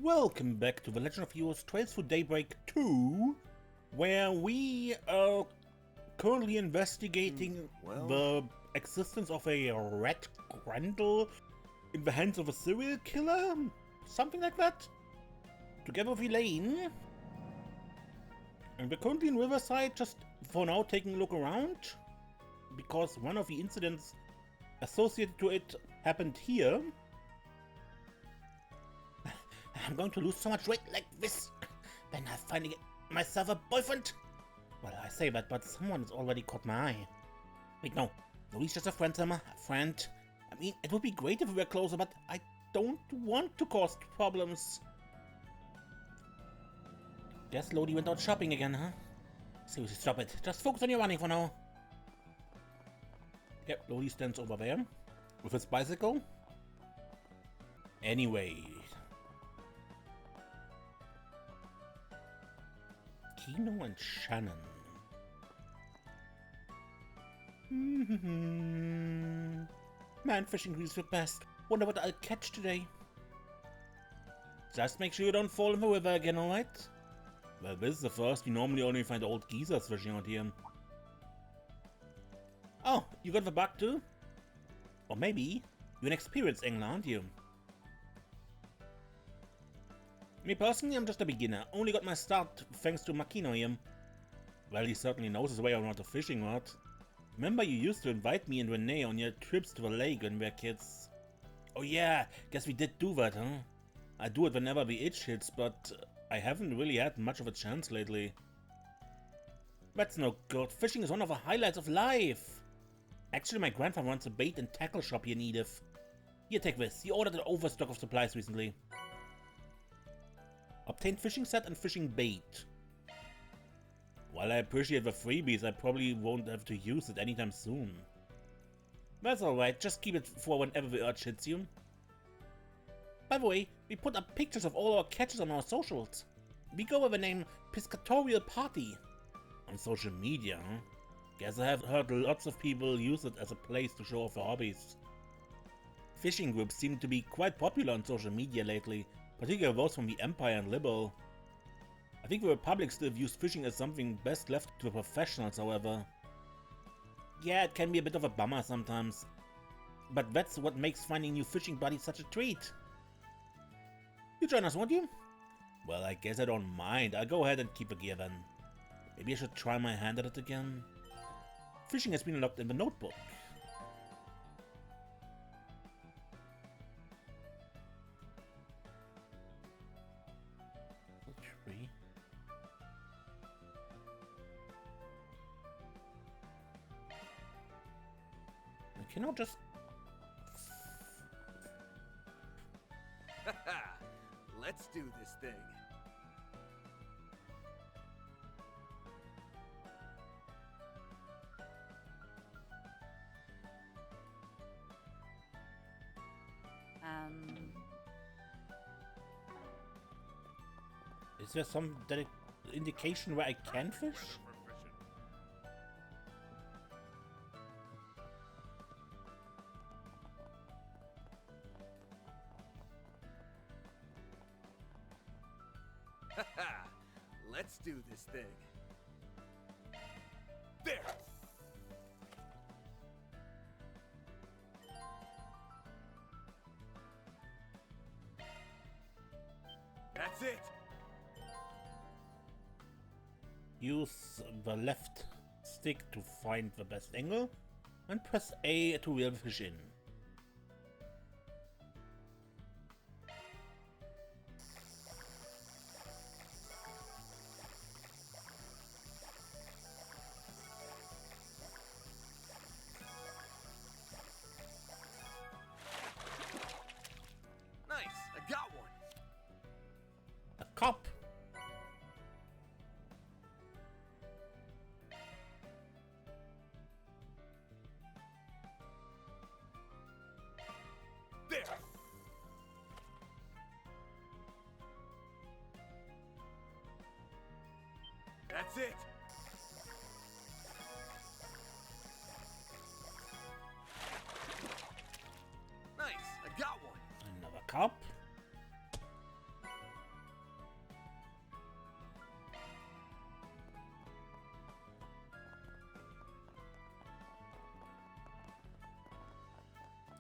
Welcome back to The Legend of Heroes Trails through Daybreak 2, where we are currently investigating the existence of a red Grendel in the hands of a serial killer? Something like that? Together with Elaine. And we're currently in Riverside, just for now taking a look around, because one of the incidents associated to it happened here. I'm going to lose so much weight like this when I finally get myself a boyfriend. Well, I say that, but someone has already caught my eye. Wait, no. He's just a friend, Selma. A friend. I mean, it would be great if we were closer, but I don't want to cause problems. Guess Lodi went out shopping again, huh? Seriously, stop it. Just focus on your running for now. Yep, Lodi stands over there with his bicycle. Anyway. Kino and Shannon. Man, fishing is the best. Wonder what I'll catch today. Just make sure you don't fall in the river again, alright? Well, this is the first. We normally only find old geezers fishing out here. Oh, you got the bug too? Or maybe you're an experienced angler, aren't you? Me personally, I'm just a beginner. Only got my start thanks to Makino here. Well, he certainly knows his way around the fishing rod. Remember you used to invite me and Renee on your trips to the lake when we were kids? Oh yeah, guess we did do that, huh? I do it whenever the itch hits, but I haven't really had much of a chance lately. That's no good. Fishing is one of the highlights of life. Actually, my grandfather runs a bait and tackle shop here in Edith. Here, take this. He ordered an overstock of supplies recently. Obtained fishing set and fishing bait. While I appreciate the freebies, I probably won't have to use it anytime soon. That's alright, just keep it for whenever the urge hits you. By the way, we put up pictures of all our catches on our socials. We go with the name Piscatorial Party. On social media, huh? Guess I have heard lots of people use it as a place to show off their hobbies. Fishing groups seem to be quite popular on social media lately, particularly those from the Empire and Liberal. I think the Republic still views fishing as something best left to the professionals, however. Yeah, it can be a bit of a bummer sometimes, but that's what makes finding new fishing buddies such a treat. You join us, won't you? Well, I guess I don't mind. I'll go ahead and keep the gear then. Maybe I should try my hand at it again. Fishing has been locked in the notebook. Tree. I cannot just... Let's do this thing. Is there some indication where I can fish? Haha! Let's do this thing. There! That's it! Use the left stick to find the best angle, and press A to reel the fish in. Nice! I got one! A cop! There! That's it! Nice! I got one! Another cup.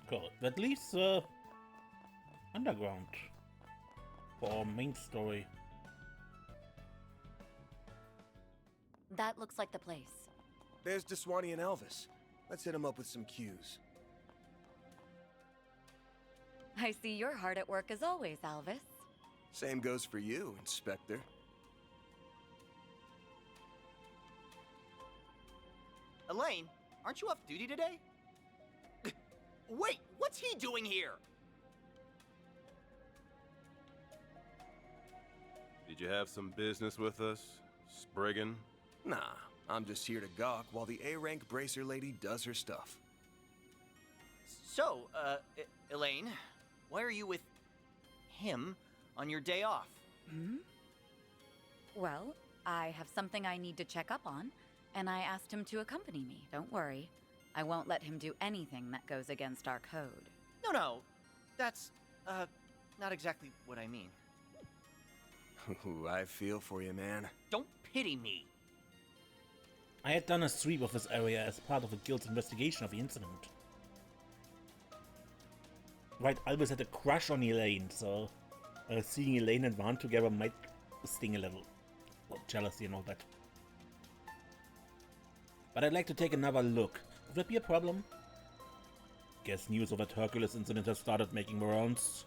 Cool. That leaves underground for our main story. That looks like the place. There's Deswani and Elvis. Let's hit them up with some cues. I see you're hard at work as always, Elvis. Same goes for you, Inspector. Elaine, aren't you off duty today? Wait, what's he doing here? Did you have some business with us, Spriggan? Nah, I'm just here to gawk while the A-rank bracer lady does her stuff. So, Elaine, why are you with him on your day off? Well, I have something I need to check up on, and I asked him to accompany me. Don't worry. I won't let him do anything that goes against our code. No, that's, not exactly what I mean. Ooh, I feel for you, man. Don't pity me. I had done a sweep of this area as part of the guild's investigation of the incident. Right, Albus had a crush on Elaine, so seeing Elaine and Vaughn together might sting a little. Well, jealousy and all that. But I'd like to take another look. Would that be a problem? Guess news of that Hercules incident has started making the rounds.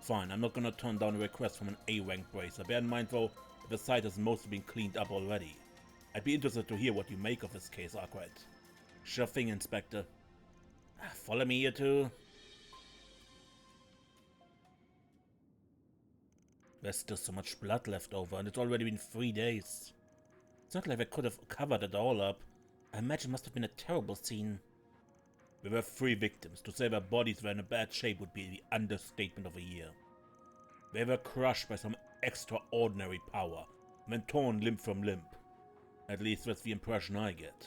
Fine, I'm not gonna turn down a request from an A-rank bracer. Bear in mind though, that the site has mostly been cleaned up already. I'd be interested to hear what you make of this case, Arkwright. Sure thing, Inspector. Follow me, you two. There's still so much blood left over, and it's already been 3 days. It's not like I could have covered it all up. I imagine it must have been a terrible scene. There were 3 victims. To say their bodies were in a bad shape would be the understatement of the year. They were crushed by some extraordinary power, and then torn limb from limb. At least that's the impression I get.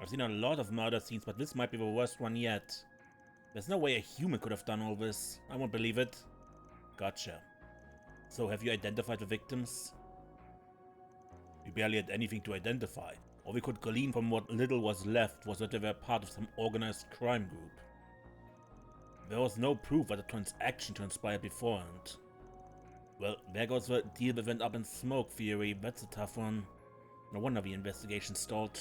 I've seen a lot of murder scenes, but this might be the worst one yet. There's no way a human could have done all this. I won't believe it. Gotcha. So, have you identified the victims? We barely had anything to identify. All we could glean from what little was left was that they were part of some organized crime group. There was no proof that a transaction transpired beforehand. Well, there goes the deal that went up in smoke theory. That's a tough one. No wonder the investigation stalled.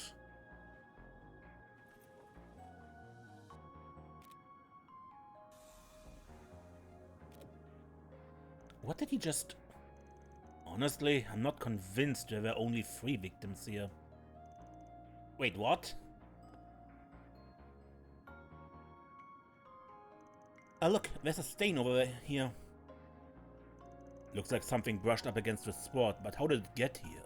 What did he just... Honestly, I'm not convinced there were only 3 victims here. Wait, what? Look, there's a stain over here. Looks like something brushed up against the spot, but how did it get here?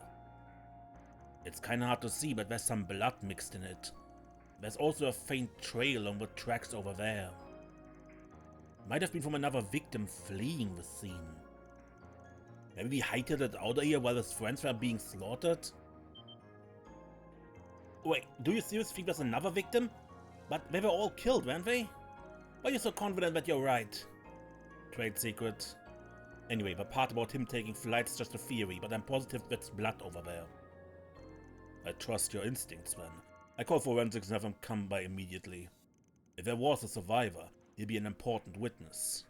It's kinda hard to see, but there's some blood mixed in it. There's also a faint trail on the tracks over there. Might have been from another victim fleeing the scene. Maybe he hightailed it out of here while his friends were being slaughtered? Wait, do you seriously think there's another victim? But they were all killed, weren't they? Why are you so confident that you're right? Trade secret. Anyway, the part about him taking flight's just a theory, but I'm positive there's blood over there. I trust your instincts, then. I call forensics and have him come by immediately. If there was a survivor, he'll be an important witness.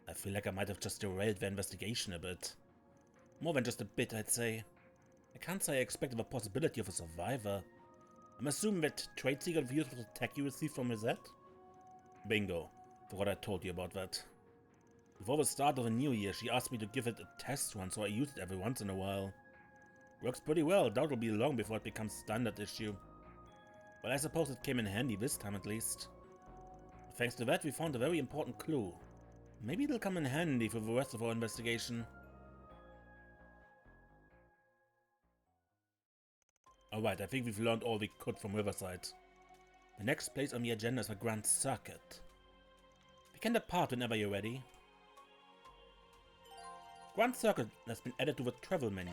I feel like I might have just derailed the investigation a bit. More than just a bit, I'd say. I can't say I expected the possibility of a survivor. I'm assuming that trade secret views was the tech you received from Rosette? Bingo. Forgot I told you about that. Before the start of the new year, she asked me to give it a test run, so I use it every once in a while. Works pretty well. Doubt it'll be long before it becomes standard issue. But I suppose it came in handy this time at least. Thanks to that, we found a very important clue. Maybe it'll come in handy for the rest of our investigation. Alright, I think we've learned all we could from Riverside. The next place on the agenda is the Grand Circuit. We can depart whenever you're ready. Grand Circuit has been added to the travel menu.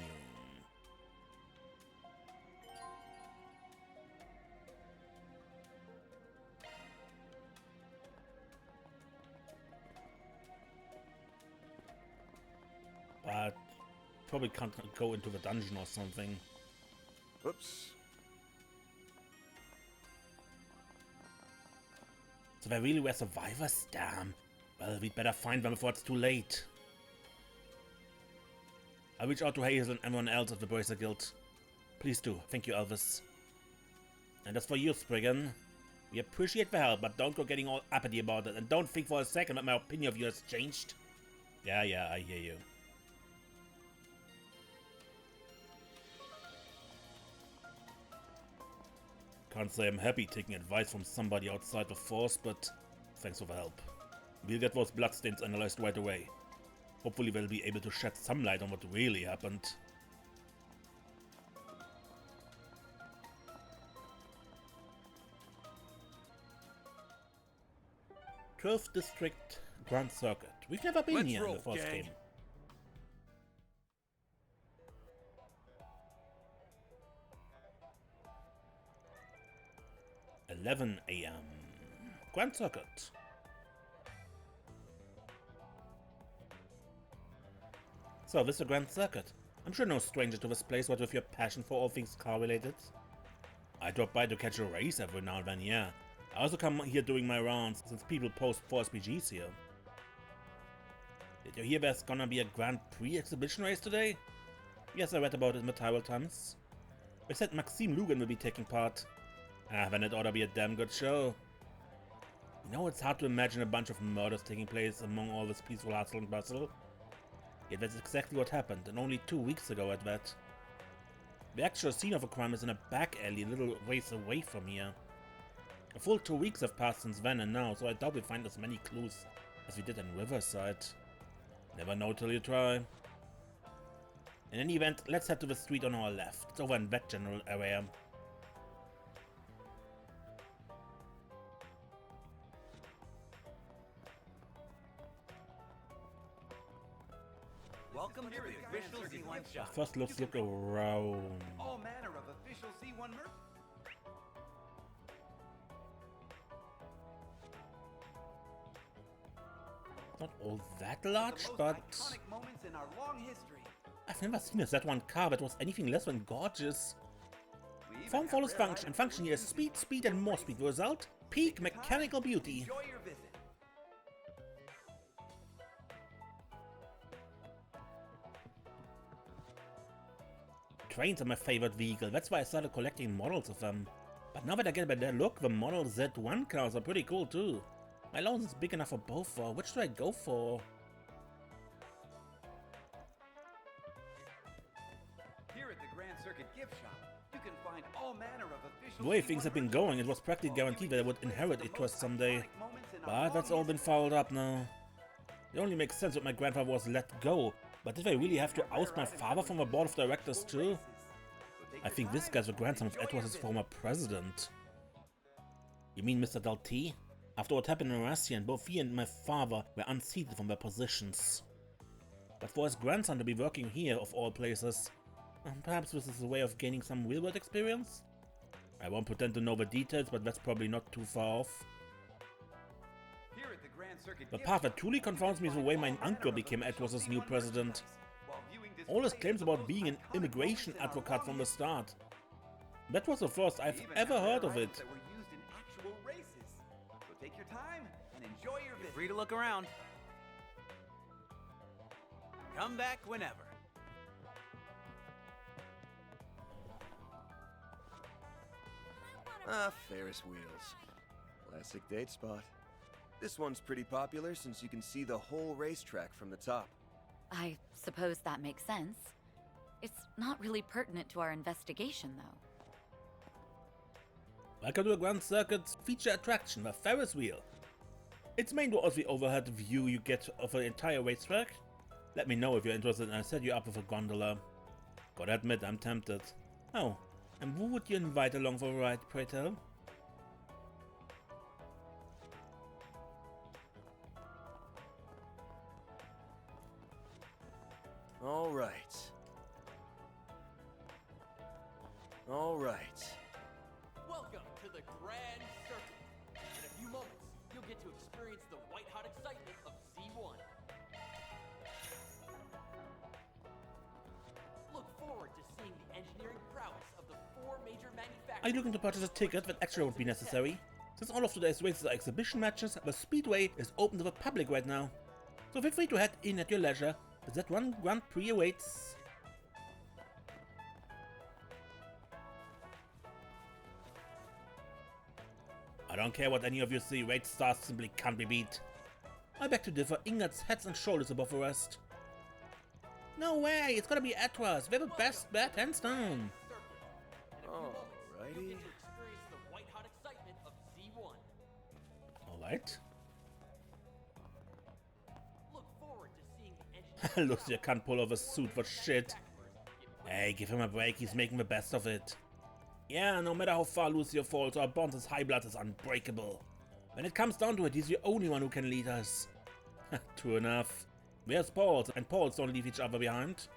But probably can't go into the dungeon or something. Oops. So there really were survivors? Damn. Well, we'd better find them before it's too late. I'll reach out to Hazel and everyone else of the Bracer Guild. Please do. Thank you, Elvis. And as for you, Spriggan, we appreciate the help, but don't go getting all uppity about it, and don't think for a second that my opinion of you has changed. Yeah, I hear you. Can't say I'm happy taking advice from somebody outside the Force, but thanks for the help. We'll get those bloodstains analyzed right away. Hopefully they'll be able to shed some light on what really happened. 12th District Grand Circuit. We've never been here in the first game. 11 AM. Grand Circuit. So, this is a Grand Circuit. I'm sure no stranger to this place, what with your passion for all things car-related. I drop by to catch a race every now and then, yeah. I also come here doing my rounds, since people post 4 SPGs here. Did you hear there's gonna be a Grand Prix exhibition race today? Yes, I read about it in the Tyrol Times. They said Maxime Lugan will be taking part. Ah, then it ought to be a damn good show. You know, it's hard to imagine a bunch of murders taking place among all this peaceful hustle and bustle. Yet that's exactly what happened, and only 2 weeks ago at that. The actual scene of a crime is in a back alley a little ways away from here. A full 2 weeks have passed since then and now, so I doubt we'll find as many clues as we did in Riverside. Never know till you try. In any event, let's head to the street on our left. It's over in that general area. Welcome to the official Z1 shop. First, let's look around. All manner of official Z1 merch. Not all that large, but Iconic moments in our long history. I've never seen a Z1 car that was anything less than gorgeous. We even Form have follows rare function, and items function here is speed, speed, and more speed. The result? Peak mechanical beauty. Enjoy your visit. Trains are my favorite vehicle, that's why I started collecting models of them. But now that I get a better look, the Model Z1 cars are pretty cool too. My allowance is big enough for both, which do I go for? Here at the Grand Circuit gift shop, you can find all manner of official The way Z1 things have been merch. going, it was practically guaranteed that I would inherit it to us someday. Iconic moments in our But that's long all been fouled up now. It only makes sense that my grandfather was let go, but did I really have to oust my father from the board of directors too? I think this guy's the grandson of Edward's former president. You mean Mr. Dalty? After what happened in Russia, both he and my father were unseated from their positions. But for his grandson to be working here, of all places, perhaps this is a way of gaining some real-world experience? I won't pretend to know the details, but that's probably not too far off. Here at the Grand Circuit The gift part that shop, truly confounds me is the way my uncle became Edward's new president. All his claims about being an immigration advocate from the start. That was the first I've ever heard of it. That were used in actual races. So take your time and enjoy your visit. Free to look around. Come back whenever. Ah, Ferris wheels. Classic date spot. This one's pretty popular since you can see the whole racetrack from the top. I suppose that makes sense. It's not really pertinent to our investigation, though. Welcome to the Grand Circuit's feature attraction, the Ferris wheel. Its main draw is the overhead view you get of the entire racetrack. Let me know if you're interested and I'll set you up with a gondola. Gotta admit, I'm tempted. Oh, and who would you invite along for a ride, pray tell? All right. All right. Welcome to the Grand Circuit. In a few moments, you'll get to experience the white-hot excitement of Z1. Look forward to seeing the engineering prowess of the 4 major manufacturers. Are you looking to purchase a ticket that extra would be necessary? Since all of today's races are exhibition matches, the Speedway is open to the public right now. So feel free to head in at your leisure, as that one Grand Prix awaits. I don't care what any of you see, race stars simply can't be beat. I beg to differ, Ingert's heads and shoulders above the rest. No way, it's gonna be Atwas, they're the best bet, hands down. Alrighty. Alright. Lucia can't pull off a suit for shit. Hey, give him a break, he's making the best of it. Yeah, no matter how far Lucio falls, our bond as High Blood is unbreakable. When it comes down to it, he's the only one who can lead us. True enough. Where's Pauls? And Pauls don't leave each other behind.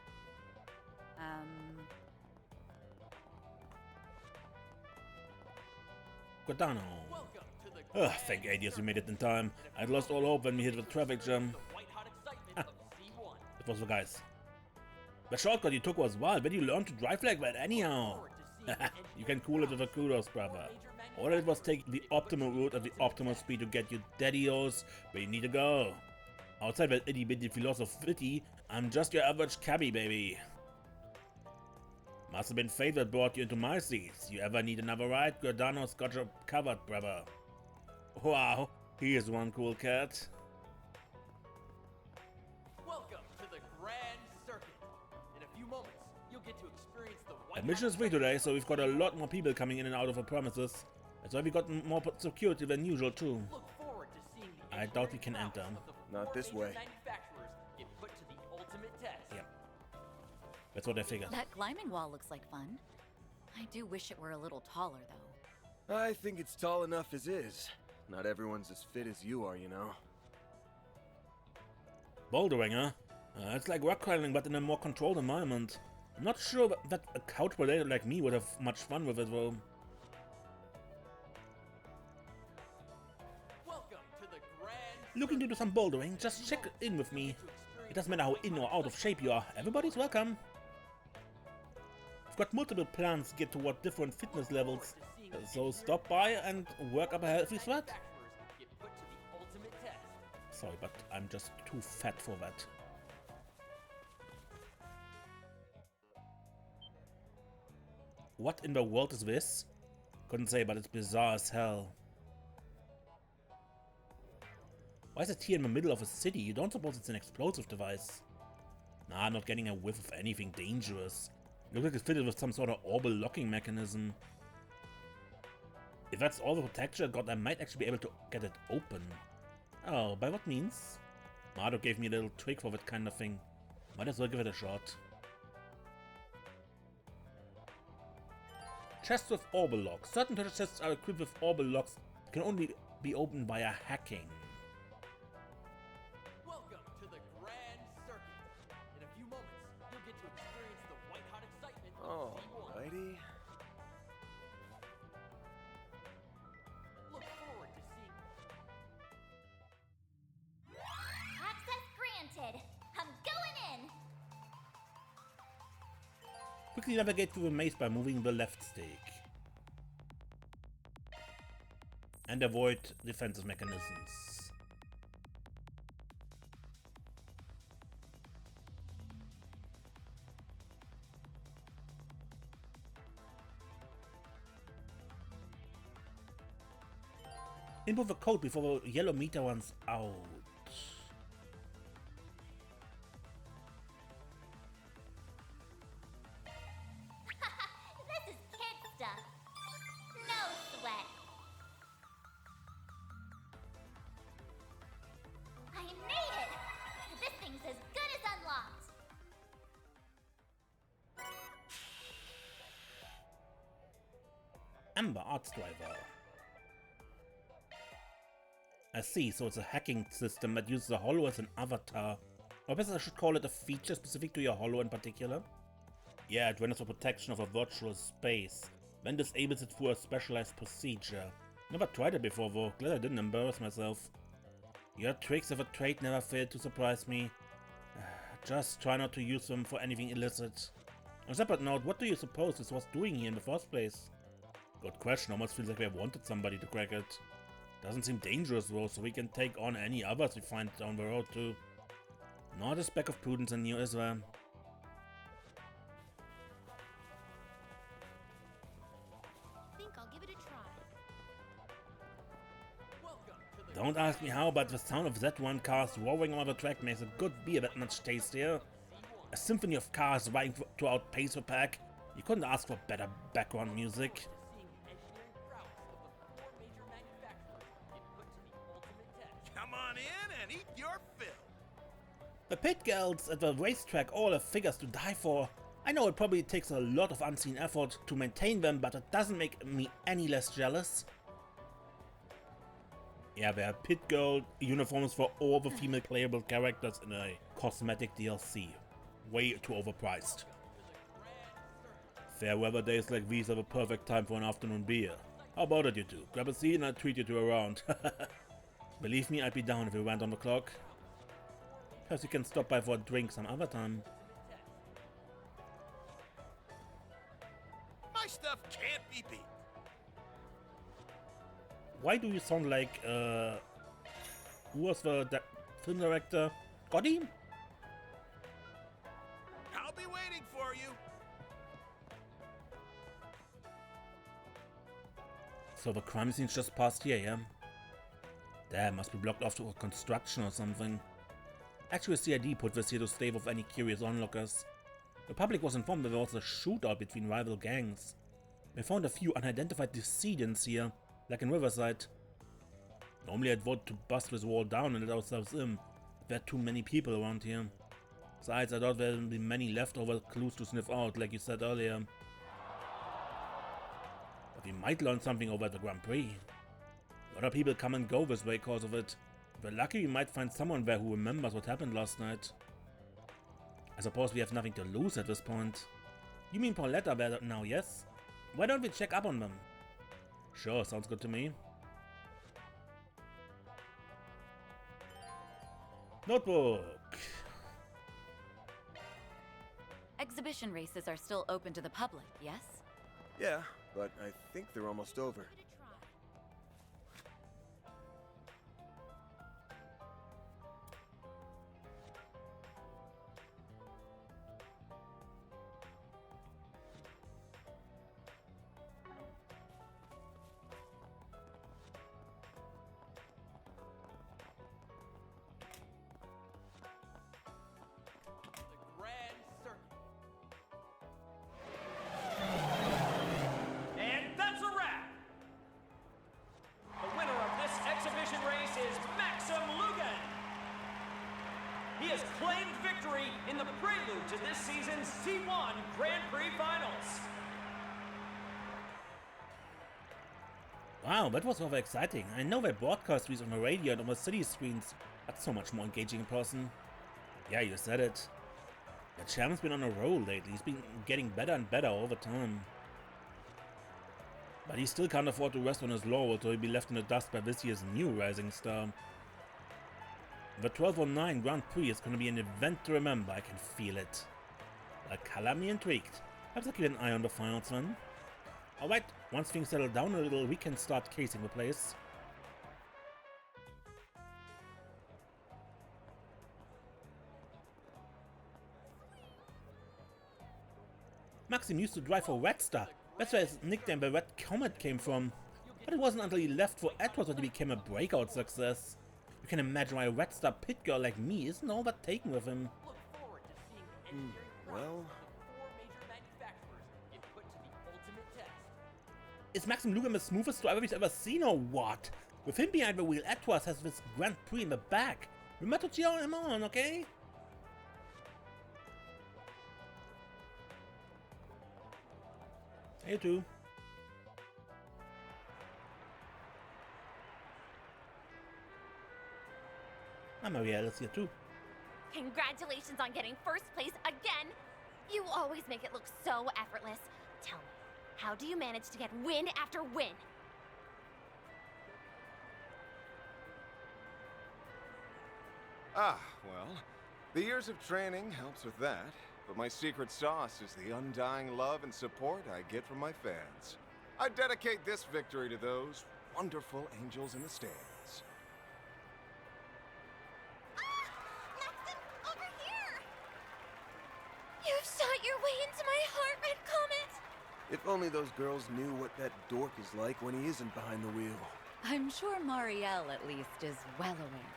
Giordano. Ugh, thank Adios we made it in time. I'd lost all hope when we hit the traffic jam. It was the guys. The shortcut you took was wild. When you learned to drive like that anyhow? You can cool it with a kudos, brother. All it was take the optimal route at the optimal speed to get you daddy-os where you need to go. Outside that itty-bitty philosophy, I'm just your average cabbie, baby. Must have been fate that brought you into my seats. You ever need another ride? Giordano's got you covered, brother. Wow, he is one cool cat. Welcome to the Grand Circuit. In a few moments, you'll get to experience the white. Admission is free today, so we've got a lot more people coming in and out of the premises. That's why we got more security than usual too. Look forward to seeing the I doubt we can enter. Not this way. Manufacturers get put to the ultimate test. Yep. That's what I figured. That climbing wall looks like fun. I do wish it were a little taller, though. I think it's tall enough as is. Not everyone's as fit as you are, you know. Bouldering, huh? It's like rock climbing, but in a more controlled environment. I'm not sure that a couch potato like me would have much fun with it, though. Welcome to the Grand. Looking to do some bouldering? Just check in with me. It doesn't matter how in or out of shape you are. Everybody's welcome. I've got multiple plans to get toward different fitness levels. So stop by and work up a healthy sweat. Get put to the ultimate test. Sorry, but I'm just too fat for that. What in the world is this? Couldn't say, but it's bizarre as hell. Why is it here in the middle of a city? You don't suppose it's an explosive device? Nah, I'm not getting a whiff of anything dangerous. It looks like it's fitted with some sort of orbital locking mechanism. If that's all the protection I got, I might actually be able to get it open. Oh, by what means? Mardo gave me a little trick for that kind of thing. Might as well give it a shot. Chests with orbital locks. Certain treasure chests are equipped with orbital locks that can only be opened via hacking. Welcome to the Grand Circuit. In a few moments, you'll get to experience the white-hot excitement of Z1. Alrighty. Look forward to seeing. Access granted. I'm going in. Quickly navigate through the maze by moving the left stick. And avoid defensive mechanisms. Input the code before the yellow meter runs out. This is kid stuff. No sweat. I made it! This thing's as good as unlocked. Amber Arts Driver. I see, so it's a hacking system that uses a holo as an avatar. Or better, I should call it a feature specific to your holo in particular. Yeah, it renders for protection of a virtual space, then disables it through a specialized procedure. Never tried it before though, glad I didn't embarrass myself. Your tricks of a trade never failed to surprise me. Just try not to use them for anything illicit. On a separate note, what do you suppose this was doing here in the first place? Good question, almost feels like I wanted somebody to crack it. Doesn't seem dangerous though, so we can take on any others we find down the road too. Not a speck of prudence in you, is there? Think I'll give it a try. Don't ask me how, but the sound of Z1 cars roaring over the track makes a good beer that much tastier. A symphony of cars riding to outpace the pack. You couldn't ask for better background music. Come on in and eat your fill. The pit girls at the racetrack all have figures to die for. I know it probably takes a lot of unseen effort to maintain them, but it doesn't make me any less jealous. Yeah, there are pit girl uniforms for all the female playable characters in a cosmetic DLC. Way too overpriced. Fair weather days like these are the perfect time for an afternoon beer. How about it, you two? Grab a seat and I'll treat you to a round. Believe me, I'd be down if we went on the clock. Perhaps you can stop by for a drink some other time. My stuff can't be beat. Why do you sound like, who was the film director? Gotti? I'll be waiting for you. So the crime scene's just past here, yeah? Damn, must be blocked off to construction or something. Actually, CID put this here to stave off any curious onlookers. The public was informed that there was a shootout between rival gangs. They found a few unidentified decedents here, like in Riverside. Normally I'd vote to bust this wall down and let ourselves in. There are too many people around here. Besides, I doubt there'll be many leftover clues to sniff out, like you said earlier. But we might learn something over at the Grand Prix. A lot of people come and go this way because of it. If we're lucky, we might find someone there who remembers what happened last night. I suppose we have nothing to lose at this point. You mean Pauletta there now, yes? Why don't we check up on them? Sure, sounds good to me. Notebook! Exhibition races are still open to the public, yes? Yeah, but I think they're almost over. Give it a try. The Grand Circuit. And that's a wrap! The winner of this exhibition race is Maxim Lugan. He has claimed victory in the prelude to this season's C1 Grand Prix Finals. Wow, that was rather exciting. I know they broadcast these on the radio and on the city screens, but so much more engaging in person. Yeah, you said it. The champ's been on a roll lately. He's been getting better and better all the time. But he still can't afford to rest on his laurels, so he'll be left in the dust by this year's new rising star. The 1209 Grand Prix is going to be an event to remember, I can feel it. Well, color me intrigued. Perhaps I'll keep an eye on the finals then. Alright, once things settle down a little, we can start casing the place. Maxim used to drive for Red Star. That's where his nickname the Red Comet came from. But it wasn't until he left for Edwards that he became a breakout success. You can imagine why a Red Star pit girl like me isn't overtaken with him. Look forward to seeing the engineering well. prowess of the 4 major manufacturers get put to the ultimate test. Is Maxim Lugan the smoothest driver we've ever seen or what? With him behind the wheel, Edwards has this Grand Prix in the back. Remember to cheer him on, okay? Hey, you too. I'm Ariel here too. Congratulations on getting first place again! You always make it look so effortless. Tell me, how do you manage to get win after win? Ah, well, the years of training helps with that, but my secret sauce is the undying love and support I get from my fans. I dedicate this victory to those wonderful angels in the stands. Maxim, over here! You've shot your way into my heart, Red Comet! If only those girls knew what that dork is like when he isn't behind the wheel. I'm sure Marielle, at least, is well aware.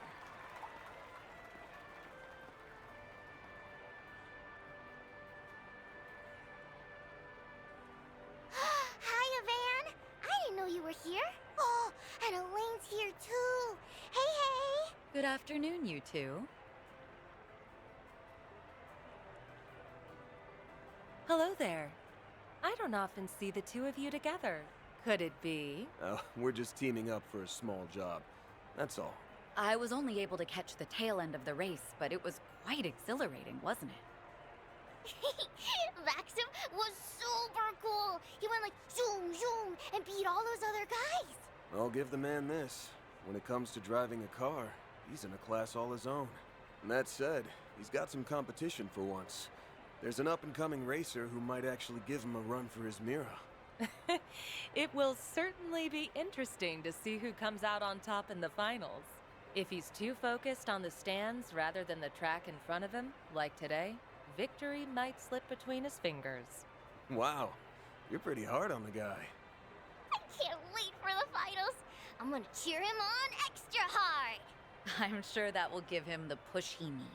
Hiya, Van! I didn't know you were here. Oh, and Elaine's here too. Hey, hey! Good afternoon, you two. Hello there. I don't often see the two of you together. Could it be? Oh, we're just teaming up for a small job. That's all. I was only able to catch the tail end of the race, but it was quite exhilarating, wasn't it? Maxim was super cool. He went like zoom, zoom, and beat all those other guys. I'll give the man this. When it comes to driving a car, he's in a class all his own. And that said, he's got some competition for once. There's an up-and-coming racer who might actually give him a run for his Mira. It will certainly be interesting to see who comes out on top in the finals. If he's too focused on the stands rather than the track in front of him, like today, victory might slip between his fingers. Wow, you're pretty hard on the guy. I can't wait for the finals. I'm gonna cheer him on extra hard. I'm sure that will give him the push he needs.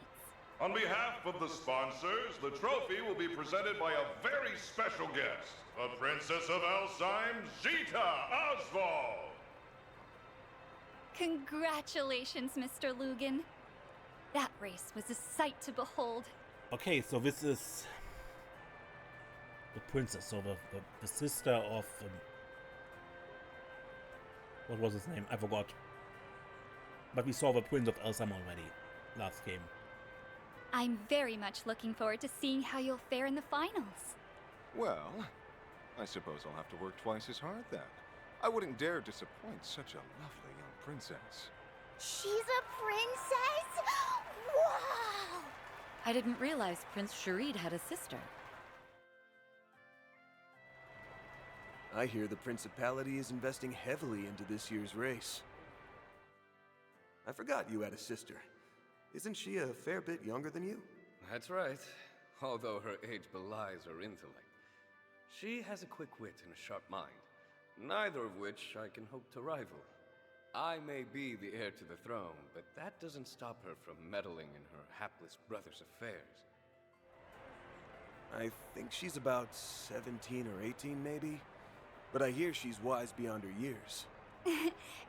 On behalf of the sponsors, the trophy will be presented by a very special guest, the Princess of Alzheim, Zita Oswald. Congratulations, Mr. Lugan. That race was a sight to behold. Okay, so this is the princess, so the sister of what was his name? I forgot. But we saw the Prince of Alzheim already last game. I'm very much looking forward to seeing how you'll fare in the finals. Well, I suppose I'll have to work twice as hard then. I wouldn't dare disappoint such a lovely young princess. She's a princess? Wow! I didn't realize Prince Sharid had a sister. I hear the Principality is investing heavily into this year's race. I forgot you had a sister. Isn't she a fair bit younger than you? That's right. Although her age belies her intellect. She has a quick wit and a sharp mind, neither of which I can hope to rival. I may be the heir to the throne, but that doesn't stop her from meddling in her hapless brother's affairs. I think she's about 17 or 18 maybe, but I hear she's wise beyond her years.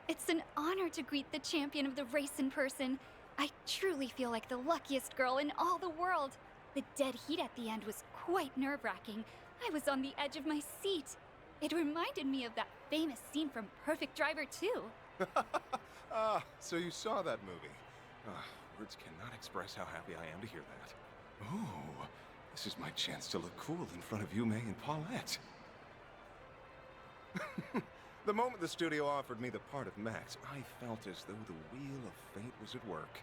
It's an honor to greet the champion of the race in person. I truly feel like the luckiest girl in all the world. The dead heat at the end was quite nerve-wracking. I was on the edge of my seat. It reminded me of that famous scene from Perfect Driver 2. Ah, so you saw that movie. Words cannot express how happy I am to hear that. Ooh, this is my chance to look cool in front of Yume and Paulette. The moment the studio offered me the part of Max, I felt as though the wheel of fate was at work.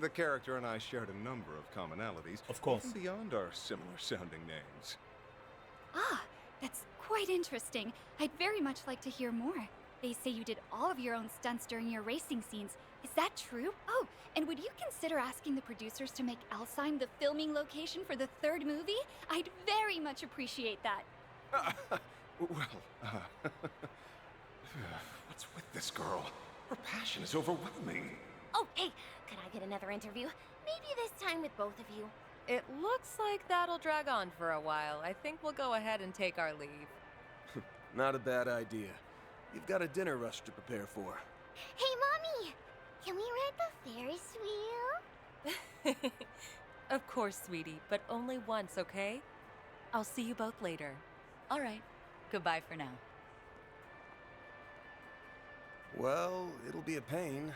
The character and I shared a number of commonalities, of course, even beyond our similar-sounding names. Ah, that's quite interesting. I'd very much like to hear more. They say you did all of your own stunts during your racing scenes. Is that true? Oh, and would you consider asking the producers to make Alzheim the filming location for the third movie? I'd very much appreciate that. What's with this girl? Her passion is overwhelming. Oh, hey, could I get another interview? Maybe this time with both of you. It looks like that'll drag on for a while. I think we'll go ahead and take our leave. Not a bad idea. You've got a dinner rush to prepare for. Hey, Mommy! Can we ride the Ferris wheel? Of course, sweetie, but only once, okay? I'll see you both later. All right. Goodbye for now. Well, it'll be a pain.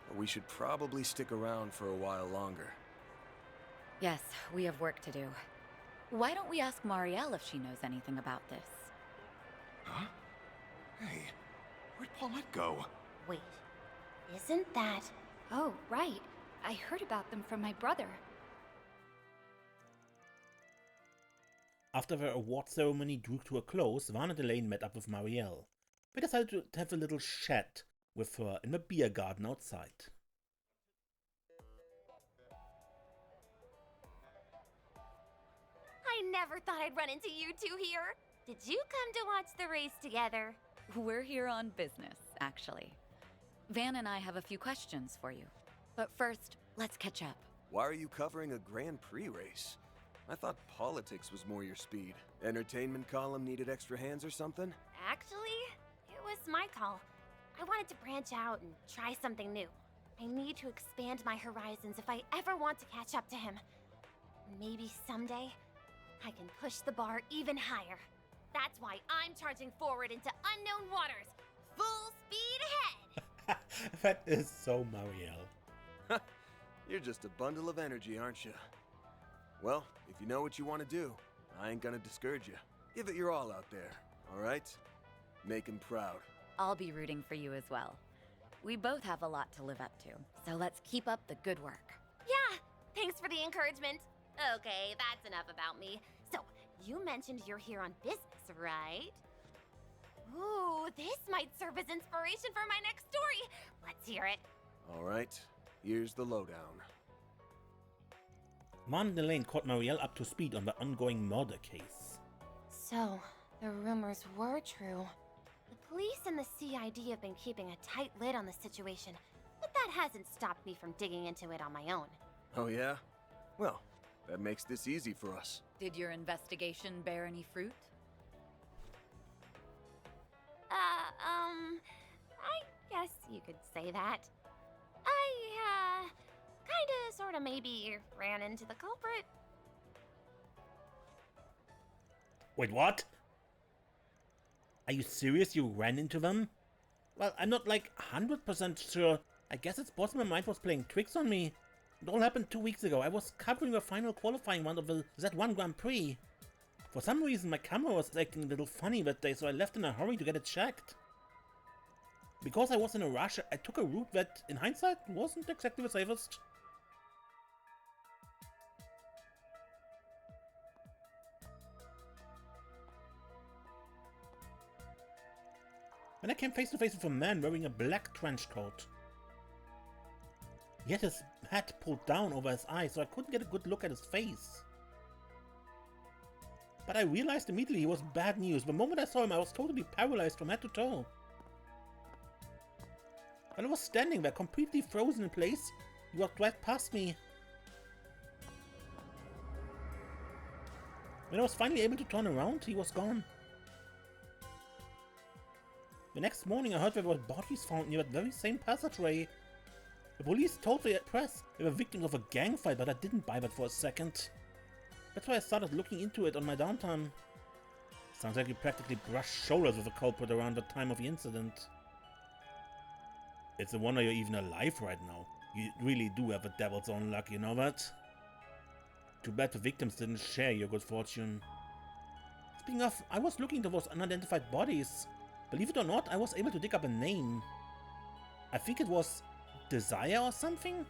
But we should probably stick around for a while longer. Yes, we have work to do. Why don't we ask Marielle if she knows anything about this? Huh? Hey, where'd Paulette go? Wait, isn't that... Oh, right. I heard about them from my brother. After the award ceremony drew to a close, Van and Elaine met up with Marielle. we decided to have a little chat with her in the beer garden outside. I never thought I'd run into you two here. Did you come to watch the race together? We're here on business, actually. Van and I have a few questions for you. But first, let's catch up. Why are you covering a Grand Prix race? I thought politics was more your speed. Entertainment column needed extra hands or something? Actually, it was my call. I wanted to branch out and try something new. I need to expand my horizons if I ever want to catch up to him. Maybe someday, I can push the bar even higher. That's why I'm charging forward into unknown waters. Full speed ahead! That is so Marielle. You're just a bundle of energy, aren't you? Well, if you know what you want to do, I ain't gonna discourage you. Give it your all out there, alright? Make him proud. I'll be rooting for you as well. We both have a lot to live up to, so let's keep up the good work. Yeah, thanks for the encouragement. Okay, that's enough about me. So, you mentioned you're here on business, right? Ooh, this might serve as inspiration for my next story. Let's hear it. Alright, here's the lowdown. Mon and Elaine caught Marielle up to speed on the ongoing murder case. So, the rumors were true. The police and the CID have been keeping a tight lid on the situation, but that hasn't stopped me from digging into it on my own. Oh yeah? Well, that makes this easy for us. Did your investigation bear any fruit? I guess you could say that. Kinda, sorta, maybe ran into the culprit. Wait, what? Are you serious? You ran into them? Well, I'm not like 100% sure. I guess it's possible my mind was playing tricks on me. It all happened 2 weeks ago. I was covering the final qualifying round of the Z1 Grand Prix. For some reason, my camera was acting a little funny that day, so I left in a hurry to get it checked. Because I was in a rush, I took a route that, in hindsight, wasn't exactly the safest. When I came face to face with a man wearing a black trench coat. He had his hat pulled down over his eyes, so I couldn't get a good look at his face. But I realized immediately he was bad news. The moment I saw him, I was totally paralyzed from head to toe. While I was standing there, completely frozen in place, he walked right past me. When I was finally able to turn around, he was gone. The next morning I heard there were bodies found near that very same passageway. The police told the press they were victims of a gang fight, but I didn't buy that for a second. That's why I started looking into it on my downtime. Sounds like you practically brushed shoulders with the culprit around the time of the incident. It's a wonder you're even alive right now. You really do have a devil's own luck, you know that? Too bad the victims didn't share your good fortune. Speaking of, I was looking into those unidentified bodies. Believe it or not, I was able to dig up a name. I think it was Desire or something?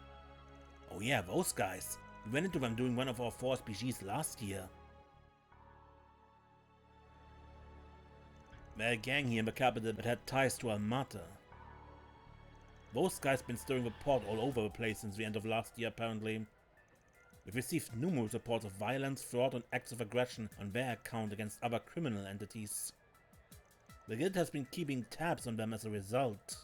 Oh yeah, those guys. We went into them during one of our 4 SPGs last year. They're a gang here in the capital that had ties to Almata. Those guys been stirring the pot all over the place since the end of last year, apparently. We've received numerous reports of violence, fraud and acts of aggression on their account against other criminal entities. The guild has been keeping tabs on them as a result.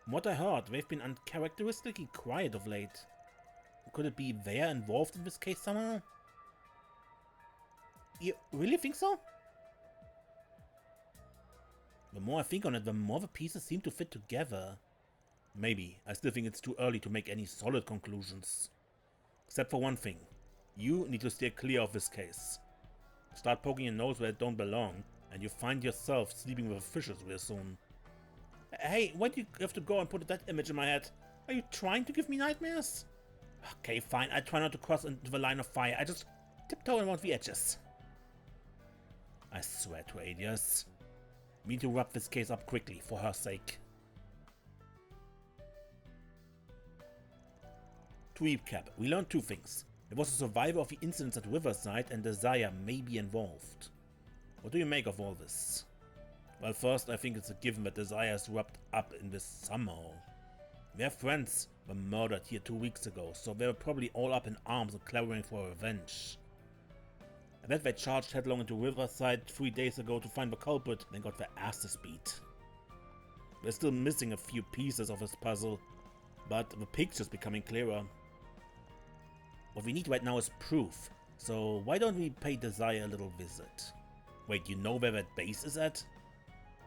From what I heard, they've been uncharacteristically quiet of late. Could it be they're involved in this case somehow? You really think so? The more I think on it, the more the pieces seem to fit together. Maybe. I still think it's too early to make any solid conclusions. Except for one thing. You need to steer clear of this case. Start poking your nose where it don't belong, and you find yourself sleeping with fishes real soon. Hey, why do you have to go and put that image in my head? Are you trying to give me nightmares? Okay, fine, I try not to cross into the line of fire. I just tiptoe around the edges. I swear to Adios. We need to wrap this case up quickly, for her sake. To recap, we learned 2 things. There was a survivor of the incidents at Riverside and Desire may be involved. What do you make of all this? Well, first, I think it's a given that Desire is wrapped up in this somehow. Their friends were murdered here 2 weeks ago, so they were probably all up in arms and clamouring for revenge. I bet they charged headlong into Riverside 3 days ago to find the culprit, then got their asses beat. We're still missing a few pieces of this puzzle, but the picture's becoming clearer. What we need right now is proof, so why don't we pay Desire a little visit? Wait, you know where that base is at?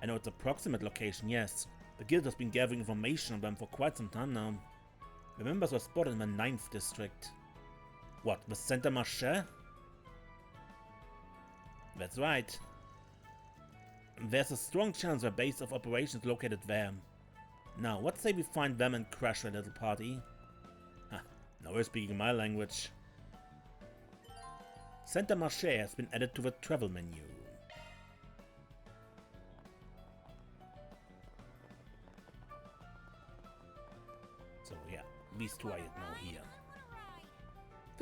I know it's a proximate location, yes. The guild has been gathering information on them for quite some time now. The members were spotted in the 9th district. What, the Center Marché? That's right. There's a strong chance their base of operations located there. Now, what say we find them and crash their little party? Ha, now we're speaking my language. Center Marché has been added to the travel menu. So yeah, these two are now here.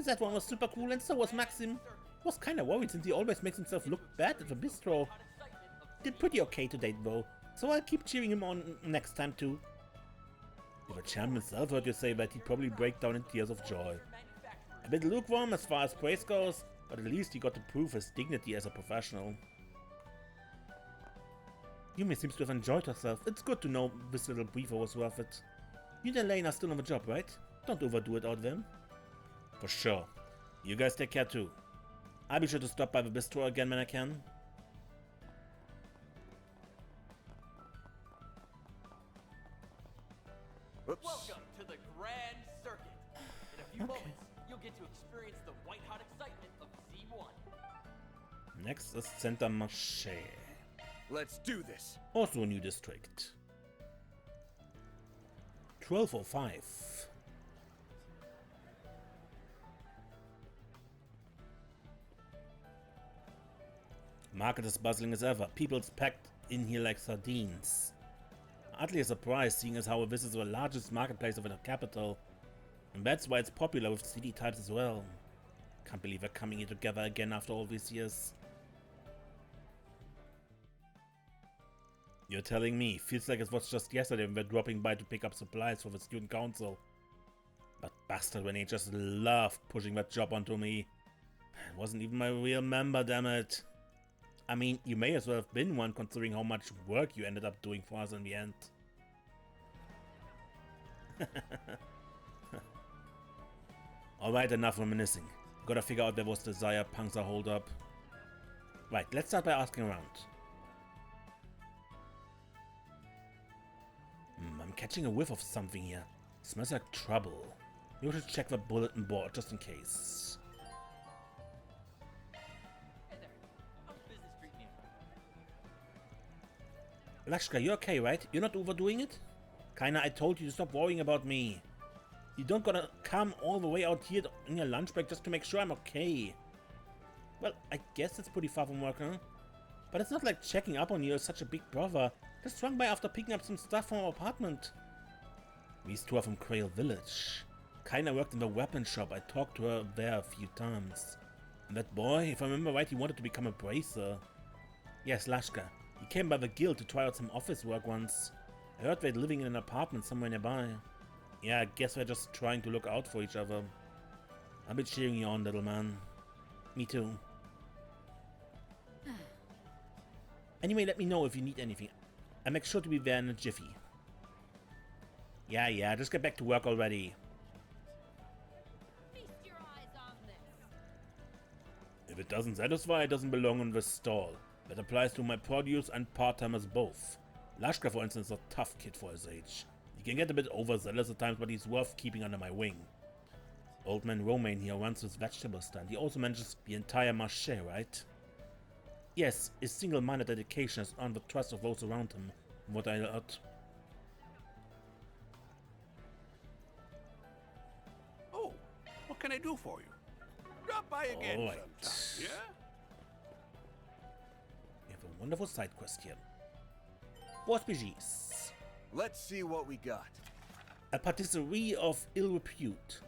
That one was super cool, and so was Maxim. Was kinda worried since he always makes himself look bad at the bistro. Did pretty okay today though, so I'll keep cheering him on next time too. If a champ himself heard you say that, he'd probably break down in tears of joy. A bit lukewarm as far as praise goes, but at least he got to prove his dignity as a professional. Yumi seems to have enjoyed herself. It's good to know this little briefer was worth it. You and Elaine are still on the job, right? Don't overdo it out there. For sure. You guys take care too. I'll be sure to stop by the bistro again when I can. Oops. Welcome to the Grand Circuit. In a few moments, you'll get to experience the white-hot excitement of Z1. Next is Center Marché. Let's do this. Also a new district. 1205. Market is bustling as ever. People's packed in here like sardines. Hardly a surprise, seeing as how this is the largest marketplace of the capital. And that's why it's popular with city types as well. Can't believe we're coming here together again after all these years. You're telling me, feels like it was just yesterday when we were dropping by to pick up supplies for the student council. That bastard Renee just loved pushing that job onto me. It wasn't even my real member, damn it. I mean, you may as well have been one considering how much work you ended up doing for us in the end. Alright, enough reminiscing. Gotta figure out where was Desire Panzer hold up. Right, let's start by asking around. I'm catching a whiff of something here. Smells like trouble. Maybe we should check the bulletin board just in case. Lashka, you okay, right? You're not overdoing it? Kinda, I told you to stop worrying about me. You don't gotta come all the way out here in your lunch break just to make sure I'm okay. Well, I guess it's pretty far from work, huh? But it's not like checking up on you is such a big bother. Just swung by after picking up some stuff from our apartment. These two are from Quail Village. Kinda worked in the weapon shop. I talked to her there a few times. And that boy, if I remember right, he wanted to become a bracer. Yes, Lashka. He came by the guild to try out some office work once. I heard they're living in an apartment somewhere nearby. Yeah, I guess they're just trying to look out for each other. I'll be cheering you on, little man. Me too. Anyway, let me know if you need anything. I'll make sure to be there in a jiffy. Yeah, just get back to work already. Feast your eyes on this. If it doesn't satisfy, it doesn't belong in this stall. That applies to my produce and part-timers both. Lashka, for instance, is a tough kid for his age. He can get a bit overzealous at times, but he's worth keeping under my wing. Old man Romaine here runs his vegetable stand. He also manages the entire marché, right? Yes, his single-minded dedication has earned the trust of those around him, from what I heard. Oh, what can I do for you? Drop by again All right. sometime, yeah? We have a wonderful side quest here. Four species. Let's see what we got. A patisserie of ill repute.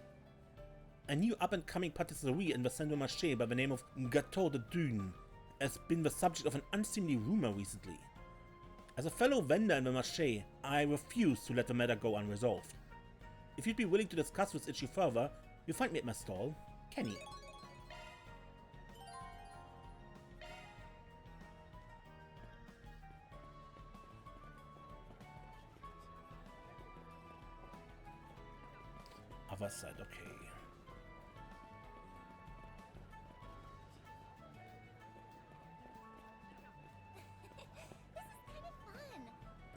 A new up-and-coming patisserie in the Saint-Marché by the name of Gâteau de Dune has been the subject of an unseemly rumor recently. As a fellow vendor in the marché, I refuse to let the matter go unresolved. If you'd be willing to discuss this issue further, you'll find me at my stall, Kenny. Other side, okay.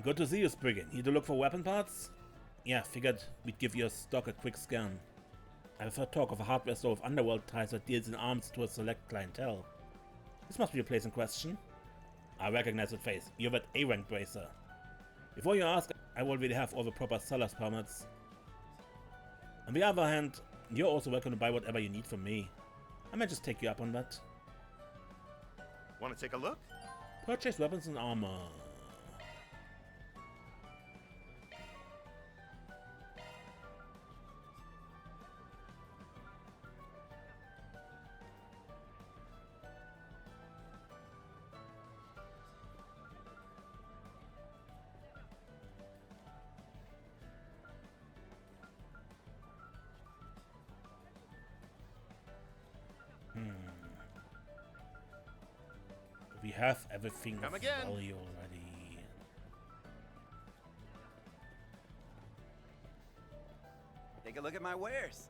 Good to see you, Spriggan. Need to look for weapon parts? Yeah, figured we'd give your stock a quick scan. I've heard talk of a hardware store with underworld ties that deals in arms to a select clientele. This must be a place in question. I recognize that face. You're that A-rank bracer. Before you ask, I already have all the proper seller's permits. On the other hand, you're also welcome to buy whatever you need from me. I might just take you up on that. Want to take a look? Purchase weapons and armor. We have everything of value already. Take a look at my wares.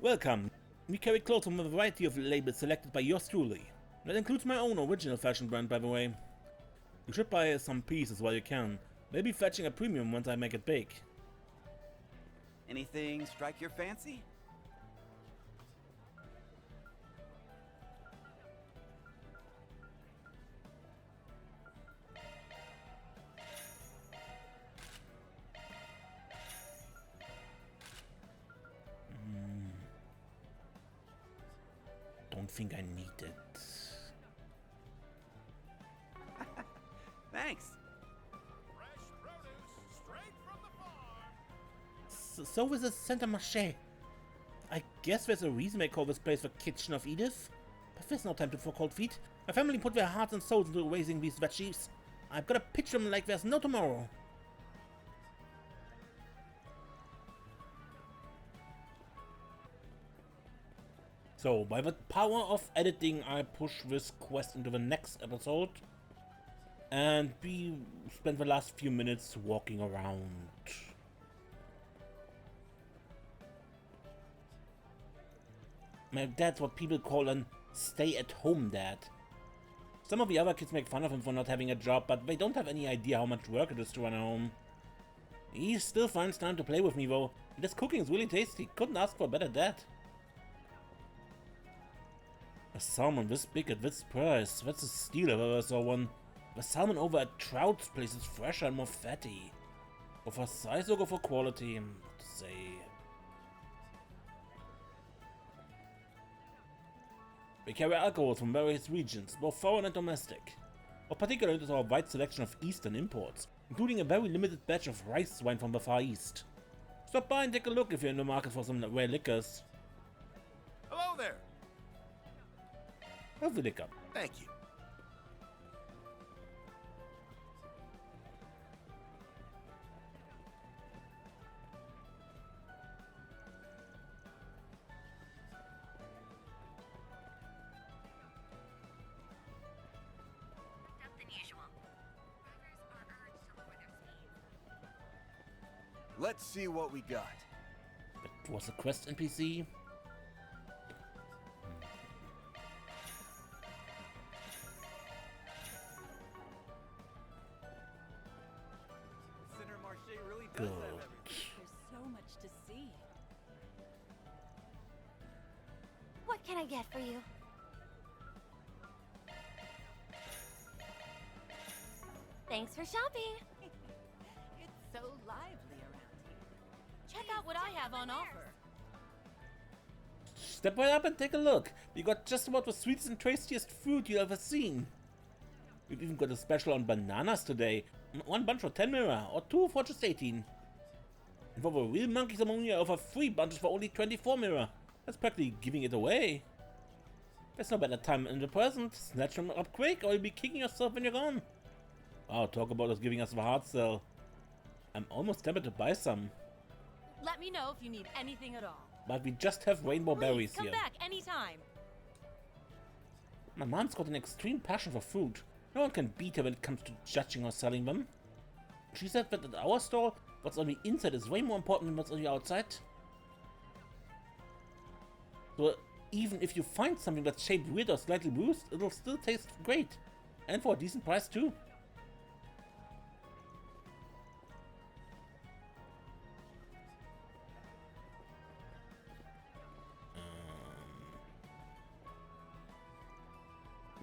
Welcome. We carry clothes from a variety of labels selected by yours truly. That includes my own original fashion brand, by the way. You should buy some pieces while you can. Maybe fetching a premium once I make it big. Anything strike your fancy? Don't think I need it. Thanks. So is a Center Marché. I guess there's a reason they call this place the Kitchen of Edith. But there's no time for cold feet. My family put their hearts and souls into raising these veggies. I've got to pitch them like there's no tomorrow. So, by the power of editing, I push this quest into the next episode. And we spent the last few minutes walking around. My dad's what people call an stay-at-home dad. Some of the other kids make fun of him for not having a job, but they don't have any idea how much work it is to run a home. He still finds time to play with me though, and his cooking is really tasty. Couldn't ask for a better dad. A salmon this big at this price, that's a steal if I ever saw one. The salmon over at Trout's place is fresher and more fatty. Go for size or go for quality, what to say. We carry alcohols from various regions, both foreign and domestic. Of particular interest is our wide selection of Eastern imports, including a very limited batch of rice wine from the Far East. Stop by and take a look if you're in the market for some rare liquors. Hello there. Have the liquor. Thank you. Let's see what we got. That was a quest NPC. Center Marché really does Good. have everything. There's so much to see. What can I get for you? Thanks for shopping. It's so lively around here. Check out what I have on offer. Step right up and take a look. We got just about the sweetest and tastiest fruit you've ever seen. We've even got a special on bananas today. One bunch for 10 mira, or 2 for just 18. And for the real monkeys among you, I offer 3 bunches for only 24 mira. That's practically giving it away. There's no better time in the present. Snatch them up quick, or you'll be kicking yourself when you're gone. Oh, talk about us giving us the hard sell. I'm almost tempted to buy some. Let me know if you need anything at all. But we just have rainbow berries Come here. back anytime. My mom's got an extreme passion for food. No one can beat her when it comes to judging or selling them. She said that at our store, what's on the inside is way more important than what's on the outside. So even if you find something that's shaped weird or slightly bruised, it'll still taste great. And for a decent price too.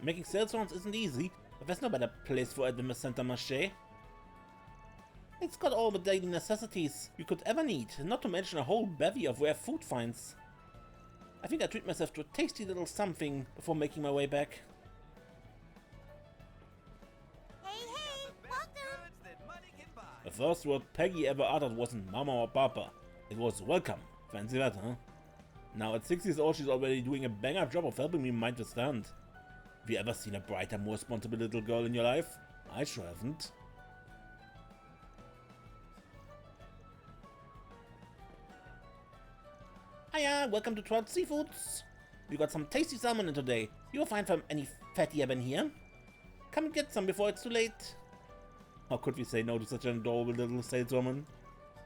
Making sales rounds isn't easy, but there's no better place for it than the Center Marché. It's got all the daily necessities you could ever need, not to mention a whole bevy of rare food finds. I think I treat myself to a tasty little something before making my way back. Hey, welcome! The first word Peggy ever uttered wasn't mama or papa. It was welcome. Fancy that, huh? Now at 6 years old she's already doing a bang-up job of helping me mind the stand. Have you ever seen a brighter, more responsible little girl in your life? I sure haven't. Hiya, welcome to Trout Seafoods. We got some tasty salmon in today. You'll find from any fatty eben here. Come and get some before it's too late. How could we say no to such an adorable little saleswoman?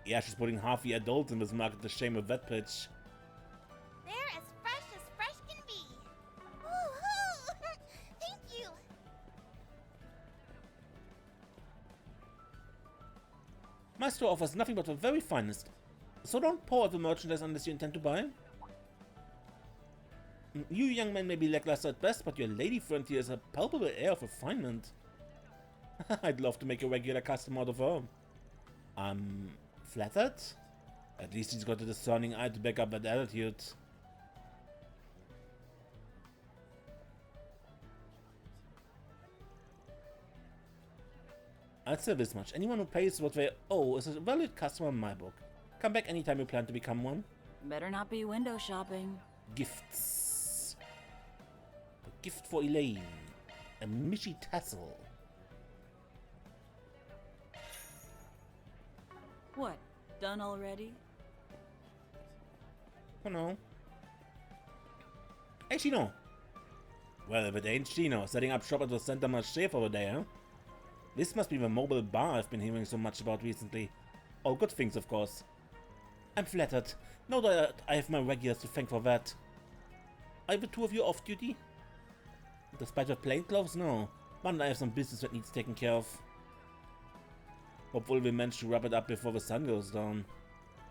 Yeah, she's putting half the adults in this market to shame of that pitch. They're as fresh can be. Woohoo! Thank you. My store offers nothing but the very finest, so don't pour out the merchandise unless you intend to buy. You young men may be lackluster at best, but your lady friend here has a palpable air of refinement. I'd love to make a regular customer out of her. I'm flattered? At least he's got a discerning eye to back up that attitude. I'd say this much. Anyone who pays what they owe is a valued customer in my book. Come back anytime you plan to become one. Better not be window shopping. Gifts. A gift for Elaine. A Mishy tassel. What? Done already? Oh no. Hey, Chino. Well, if it ain't Chino, setting up shop at the Center Marché for the day, huh? This must be the mobile bar I've been hearing so much about recently. All good things, of course. I'm flattered. Know that I have my regulars to thank for that. Are the two of you off duty? Despite the plainclothes? No. One and I have some business that needs taken care of. Hopefully we manage to wrap it up before the sun goes down.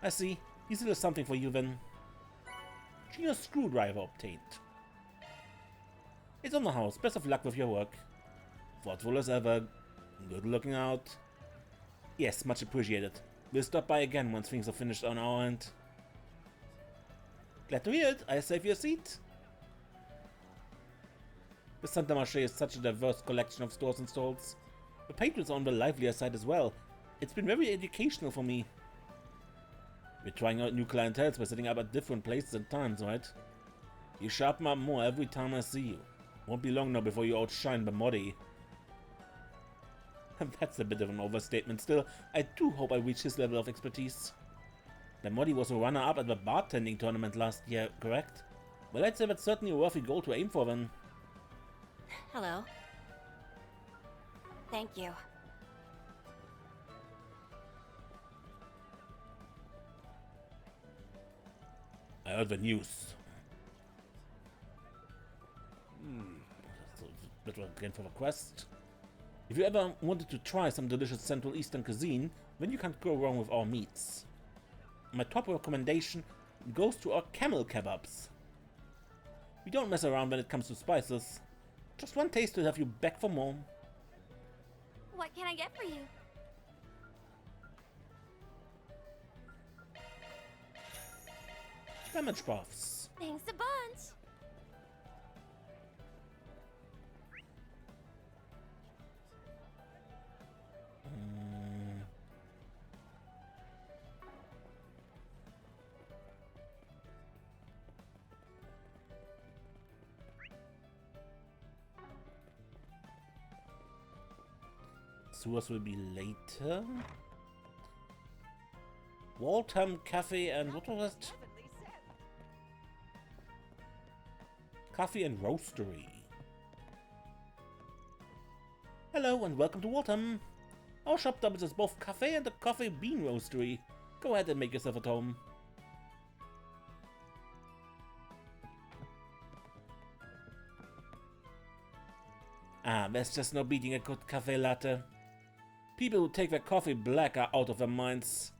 I see. Here's a little something for you then. Chino's screwdriver obtained. It's on the house. Best of luck with your work. Thoughtful as ever. Good looking out. Yes, much appreciated. We'll stop by again once things are finished on our end. Glad to hear it. I save you a seat. The Center Marché is such a diverse collection of stores and stalls. The patrons are on the livelier side as well. It's been very educational for me. We're trying out new clienteles by setting up at different places and times, right? You sharpen up more every time I see you. Won't be long now before you outshine the Modi. That's a bit of an overstatement. Still, I do hope I reach his level of expertise. The Modi was a runner-up at the bartending tournament last year, correct? Well, I'd say that's certainly a worthy goal to aim for then. Hello. Thank you. I heard the news. That's a bit of a gain for the quest. If you ever wanted to try some delicious Central Eastern cuisine, then you can't go wrong with our meats. My top recommendation goes to our camel kebabs. We don't mess around when it comes to spices. Just one taste will have you back for more. What can I get for you? Damage buffs. Thanks a bunch. tours will be later. Waltham Cafe and what was it? Coffee and Roastery. Hello and welcome to Waltham. Our shop doubles as both cafe and a coffee bean roastery. Go ahead and make yourself at home. Ah, there's just no beating a good cafe latte. People who take their coffee black are out of their minds.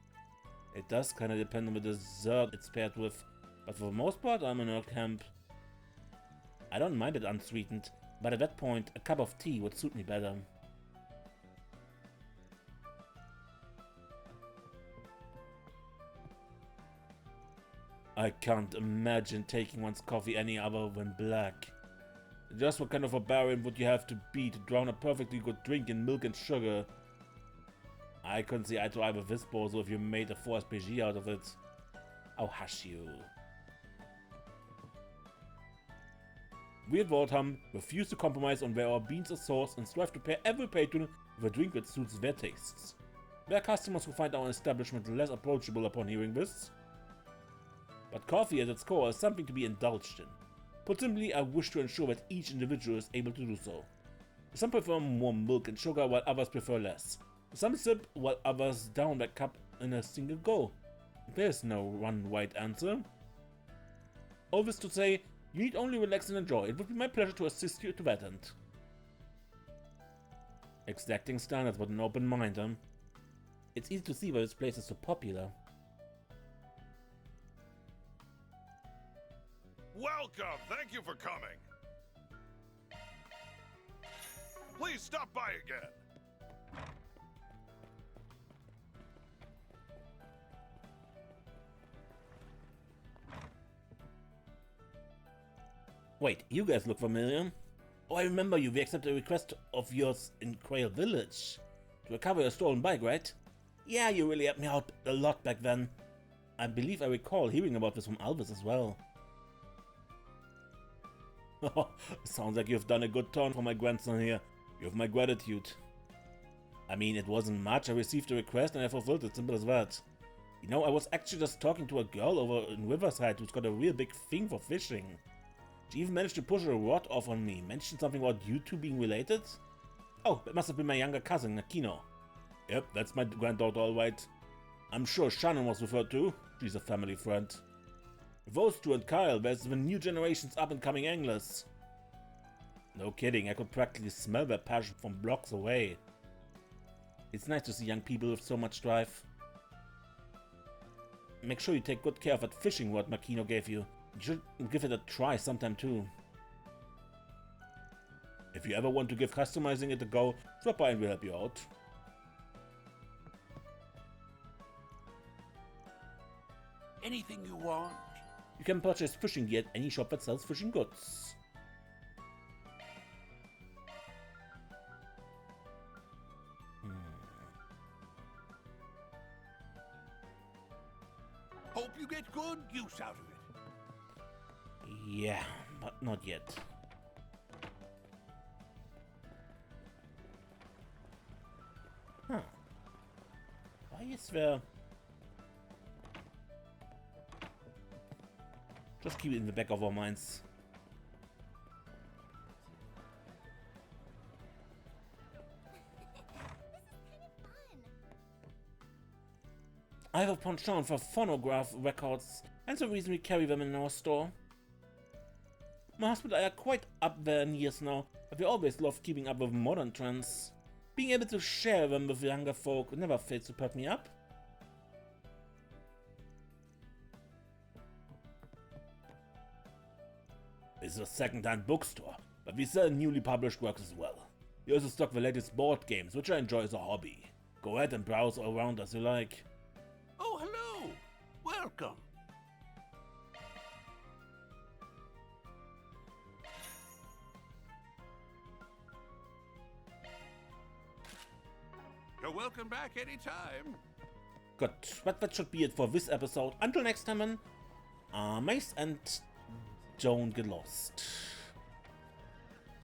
It does kinda depend on the dessert it's paired with, but for the most part I'm in her camp. I don't mind it unsweetened, but at that point a cup of tea would suit me better. I can't imagine taking one's coffee any other than black. Just what kind of a barbarian would you have to be to drown a perfectly good drink in milk and sugar? I couldn't see eye to eye with this proposal if you made a forced PG out of it. Oh, hush you. We at Waltham refuse to compromise on where our beans are sourced and strive to pair every patron with a drink that suits their tastes. There are customers who find our establishment less approachable upon hearing this. But coffee at its core is something to be indulged in. Put simply, I wish to ensure that each individual is able to do so. Some prefer more milk and sugar while others prefer less. Some sip while others down their cup in a single go. There's no one right answer. All this to say, you need only relax and enjoy. It would be my pleasure to assist you to that end. Exacting standards but an open mind, huh? It's easy to see why this place is so popular. Welcome! Thank you for coming! Please stop by again! Wait, you guys look familiar. Oh, I remember you. We accepted a request of yours in Quail Village. To recover your stolen bike, right? Yeah, you really helped me out a lot back then. I believe I recall hearing about this from Alvis as well. Sounds like you've done a good turn for my grandson here. You have my gratitude. I mean, it wasn't much. I received a request and I fulfilled it, simple as that. You know, I was actually just talking to a girl over in Riverside who's got a real big thing for fishing. She even managed to push a rod off on me. Mentioned something about you two being related? Oh, that must have been my younger cousin, Nakino. Yep, that's my granddaughter, alright. I'm sure Shannon was referred to. She's a family friend. With those two and Kyle, there's the new generation's up-and-coming anglers. No kidding, I could practically smell their passion from blocks away. It's nice to see young people with so much drive. Make sure you take good care of that fishing rod Makino gave you. You should give it a try sometime too. If you ever want to give customizing it a go, drop by and we'll help you out. Anything you want? You can purchase fishing gear at any shop that sells fishing goods. Hope you get good use out of it. Yeah, but not yet. Huh. Why is there... Just keep it in the back of our minds. I have a penchant for phonograph records, and the reason we carry them in our store. My husband and I are quite up there in years now, but we always love keeping up with modern trends. Being able to share them with younger folk never fails to perk me up. It's a second-hand bookstore, but we sell newly published works as well. We also stock the latest board games, which I enjoy as a hobby. Go ahead and browse all around as you like. Oh, hello! Welcome! You're welcome back anytime. Good, but that should be it for this episode. Until next time, man, mace and don't get lost.